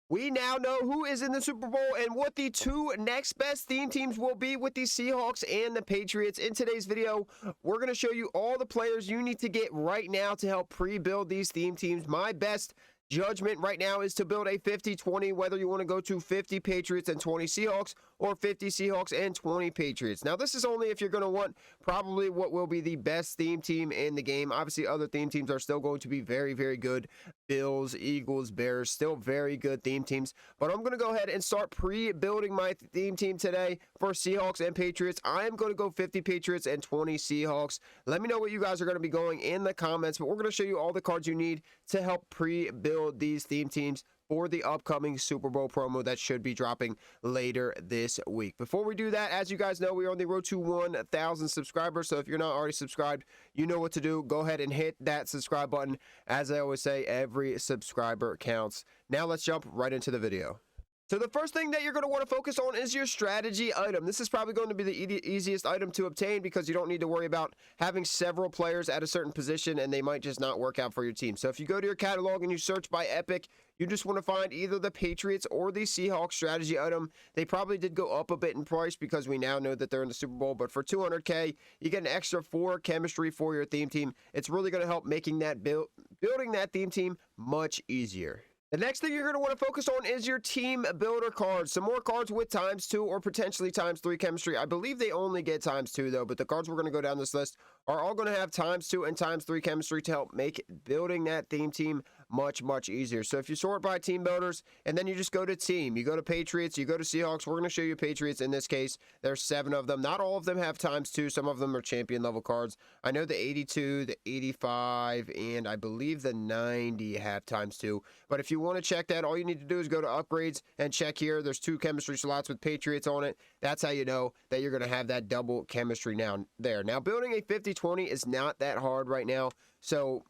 We now know who is in the Super Bowl and what the two next best theme teams will be with the Seahawks and the Patriots. In today's video, we're going to show you all the players you need to get right now to help pre-build these theme teams. My best judgment right now is to build a 50-20, whether you want to go to 50 Patriots and 20 Seahawks or 50 Seahawks and 20 Patriots. Now, this is only if you're going to want probably what will be the best theme team in the game. Obviously, other theme teams are still going to be very, very good. Bills, Eagles, Bears, still very good theme teams. But I'm going to go ahead and start pre-building my theme team today for Seahawks and Patriots. I am going to go 50 Patriots and 20 Seahawks. Let me know what you guys are going to be going in the comments. But we're going to show you all the cards you need to help pre-build these theme teams for the upcoming Super Bowl promo that should be dropping later this week. Before we do that, as you guys know, we are on the road to 1,000 subscribers. So if you're not already subscribed, you know what to do. Go ahead and hit that subscribe button. As I always say, every subscriber counts. Now let's jump right into the video. So the first thing that you're going to want to focus on is your strategy item. This is probably going to be the easiest item to obtain because you don't need to worry about having several players at a certain position and they might just not work out for your team. So if you go to your catalog and you search by Epic, you just want to find either the Patriots or the Seahawks strategy item. They probably did go up a bit in price because we now know that they're in the Super Bowl. But for $200K, you get an extra 4 chemistry for your theme team. It's really going to help making that building that theme team much easier. The next thing you're going to want to focus on is your team builder cards. Some more cards with ×2 or potentially ×3 chemistry. I believe they only get ×2 though, but the cards we're going to go down this list are all going to have ×2 and ×3 chemistry to help make building that theme team much easier. So if you sort by team builders and then you just go to team, you go to Patriots, you go to Seahawks, we're going to show you Patriots in this case. There's 7 of them. Not all of them have ×2. Some of them are champion level cards. I know the 82, the 85, and I believe the 90 have ×2. But if you want to check that, all you need to do is go to upgrades and check here. There's 2 chemistry slots with Patriots on it. That's how you know that you're going to have that double chemistry now there. Now, building a 50-20 is not that hard right now. So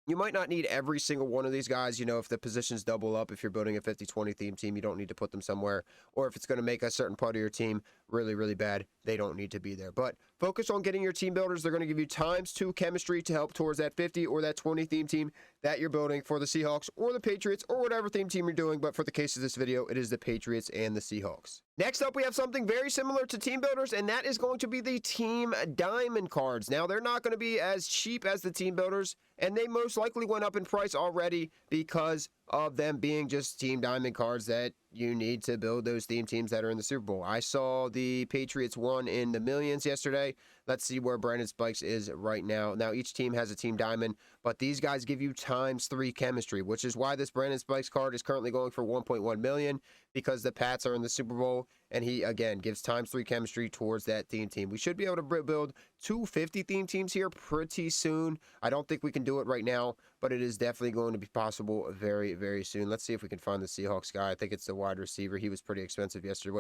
you might not need every single one of these guys. You know, if the positions double up, if you're building a 50-20 theme team, you don't need to put them somewhere. Or if it's going to make a certain part of your team really bad, they don't need to be there. But focus on getting your team builders. They're going to give you ×2 chemistry to help towards that 50 or that 20 theme team that you're building for the Seahawks or the Patriots or whatever theme team you're doing. But for the case of this video, it is the Patriots and the Seahawks. Next up, we have something very similar to team builders, and that is going to be the team diamond cards. Now, they're not going to be as cheap as the team builders, and they most likely went up in price already because of them being just team diamond cards that you need to build those theme teams that are in the Super Bowl. I saw the Patriots won in the millions yesterday. Let's see where Brandon Spikes is right now. Now, each team has a team diamond, but these guys give you ×3 chemistry, which is why this Brandon Spikes card is currently going for $1.1 million because the Pats are in the Super Bowl, and he, again, gives ×3 chemistry towards that theme team. We should be able to build 250 theme teams here pretty soon. I don't think we can do it right now, but it is definitely going to be possible very soon. Let's see if we can find the Seahawks guy. I think it's the wide receiver. He was pretty expensive yesterday.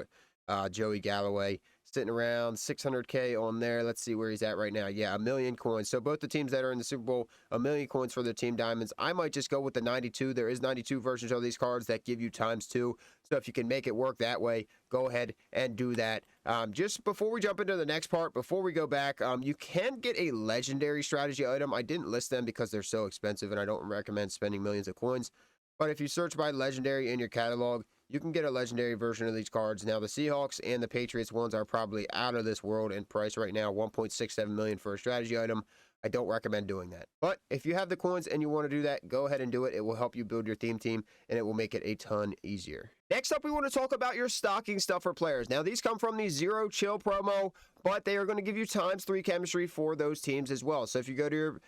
Joey Galloway sitting around 600K on there. Let's see where he's at right now. Yeah, 1 million coins. So both the teams that are in the Super Bowl, 1 million coins for their team diamonds. I might just go with the 92. There is 92 versions of these cards that give you ×2. So if you can make it work that way, go ahead and do that. Just before we jump into the next part, before we go back, you can get a legendary strategy item. I didn't list them because they're so expensive and I don't recommend spending millions of coins. But if you search by legendary in your catalog, you can get a legendary version of these cards. Now, the Seahawks and the Patriots ones are probably out of this world in price right now. $1.67 million for a strategy item. I don't recommend doing that. But if you have the coins and you want to do that, go ahead and do it. It will help you build your theme team, and it will make it a ton easier. Next up, we want to talk about your stocking stuffer players. Now, these come from the Zero Chill promo, but they are going to give you ×3 chemistry for those teams as well. So if you go to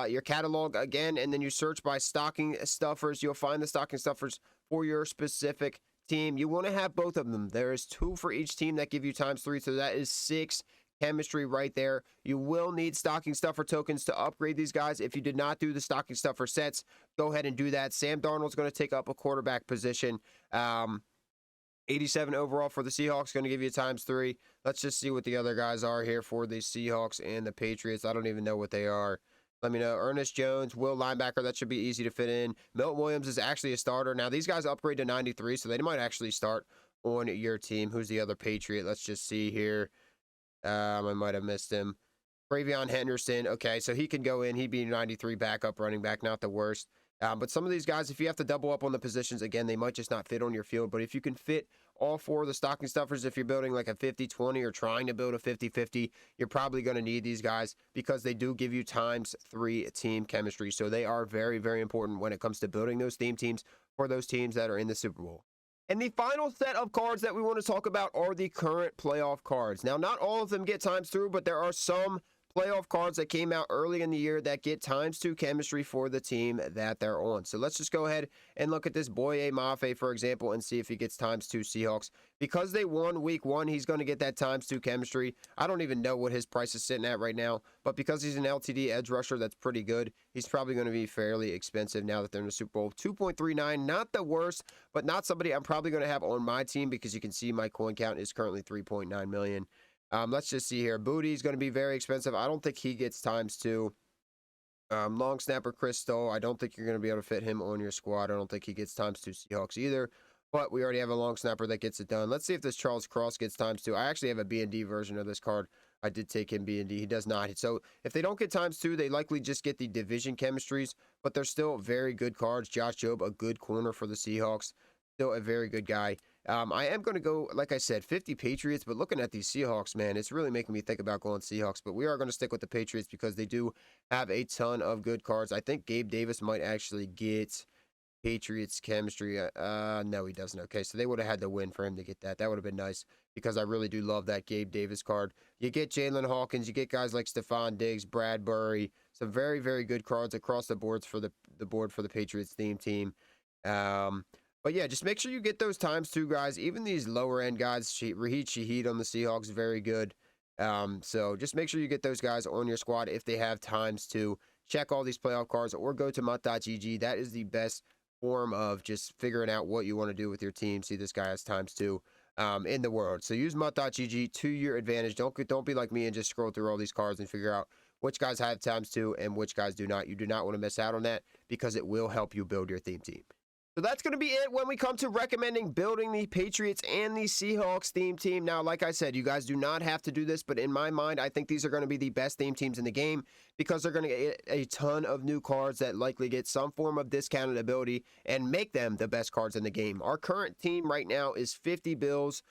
your catalog again, and then you search by stocking stuffers, you'll find the stocking stuffers for your specific team. You want to have both of them. There is 2 for each team that give you ×3, so that is 6 chemistry right there. You will need stocking stuffer tokens to upgrade these guys. If you did not do the stocking stuffer sets, go ahead and do that. Sam Darnold's going to take up a quarterback position. 87 overall for the Seahawks, going to give you ×3. Let's just see what the other guys are here for the Seahawks and the Patriots. I don't even know what they are. Let me know. Ernest Jones, Will linebacker. That should be easy to fit in. Milton Williams is actually a starter. Now, these guys upgrade to 93, so they might actually start on your team. Who's the other Patriot? Let's just see here. I might have missed him. Bravion Henderson. Okay, so he can go in. He'd be 93 backup running back. Not the worst. But some of these guys, if you have to double up on the positions, again, they might just not fit on your field. But if you can fit all 4 of the stocking stuffers, if you're building like a 50-20 or trying to build a 50-50, you're probably going to need these guys because they do give you ×3 team chemistry. So they are very, very important when it comes to building those theme teams for those teams that are in the Super Bowl. And the final set of cards that we want to talk about are the current playoff cards. Now, not all of them get ×2, but there are some playoff cards that came out early in the year that get ×2 chemistry for the team that they're on. So let's just go ahead and look at this Boye Mafe, for example, and see if he gets ×2 Seahawks. Because they won week 1, he's going to get that ×2 chemistry. I don't even know what his price is sitting at right now, but because he's an LTD edge rusher, that's pretty good. He's probably going to be fairly expensive now that they're in the Super Bowl. 2.39, not the worst, but not somebody I'm probably going to have on my team because you can see my coin count is currently 3.9 million. Let's just see here. Booty is going to be very expensive. I don't think he gets ×2. Long snapper Crystal, I don't think you're going to be able to fit him on your squad. I don't think he gets ×2 Seahawks either. But we already have a long snapper that gets it done. Let's see if this Charles Cross gets ×2. I actually have a B&D version of this card. I did take him B&D. He does not. So if they don't get ×2, they likely just get the division chemistries. But they're still very good cards. Josh Jobe, a good corner for the Seahawks. Still a very good guy. I am going to go, like I said, 50 Patriots, but looking at these Seahawks, man, it's really making me think about going Seahawks, but we are going to stick with the Patriots because they do have a ton of good cards. I think Gabe Davis might actually get Patriots chemistry. No, he doesn't. Okay, so they would have had to win for him to get that. That would have been nice because I really do love that Gabe Davis card. You get Jalen Hawkins, you get guys like Stephon Diggs, Bradbury, some very, very good cards across the boards for the board for the Patriots theme team. But yeah, just make sure you get those ×2 guys. Even these lower end guys, Raheed Shaheed on the Seahawks, very good. So just make sure you get those guys on your squad if they have ×2. Check all these playoff cards or go to mutt.gg. That is the best form of just figuring out what you want to do with your team. See, this guy has ×2 in the world. So use mutt.gg to your advantage. Don't be like me and just scroll through all these cards and figure out which guys have ×2 and which guys do not. You do not want to miss out on that because it will help you build your theme team. So that's going to be it when we come to recommending building the Patriots and the Seahawks theme team. Now, like I said, you guys do not have to do this, but in my mind, I think these are going to be the best theme teams in the game because they're going to get a ton of new cards that likely get some form of discounted ability and make them the best cards in the game. Our current team right now is 50 Bills,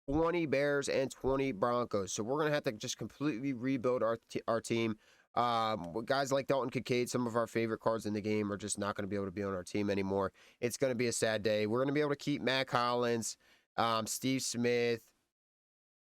20 Bears, and 20 Broncos. So we're going to have to just completely rebuild our team. Guys like Dalton Kincaid, some of our favorite cards in the game, are just not going to be able to be on our team anymore. It's going to be a sad day. We're going to be able to keep Matt Collins, Steve Smith.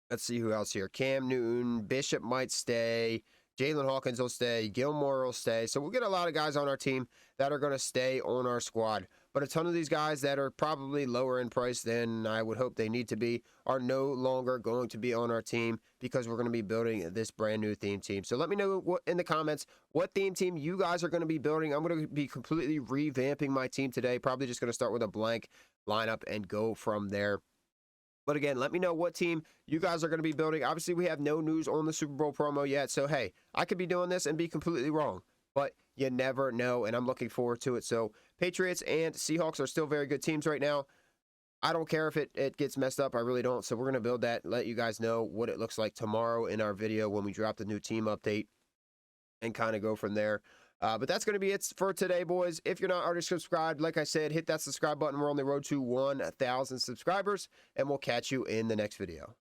Let's see who else here. Cam Newton, Bishop might stay. Jalen Hawkins will stay. Gilmore will stay. So we'll get a lot of guys on our team that are going to stay on our squad. But a ton of these guys that are probably lower in price than I would hope they need to be are no longer going to be on our team because we're going to be building this brand new theme team. So let me know in the comments what theme team you guys are going to be building. I'm going to be completely revamping my team today. Probably just going to start with a blank lineup and go from there. But again, let me know what team you guys are going to be building. Obviously, we have no news on the Super Bowl promo yet. So, hey, I could be doing this and be completely wrong. But you never know, and I'm looking forward to it. So, Patriots and Seahawks are still very good teams right now. I don't care if it gets messed up. I really don't. So, we're going to build that, let you guys know what it looks like tomorrow in our video when we drop the new team update and kind of go from there. But that's going to be it for today, boys. If you're not already subscribed, like I said, hit that subscribe button. We're on the road to 1,000 subscribers, and we'll catch you in the next video.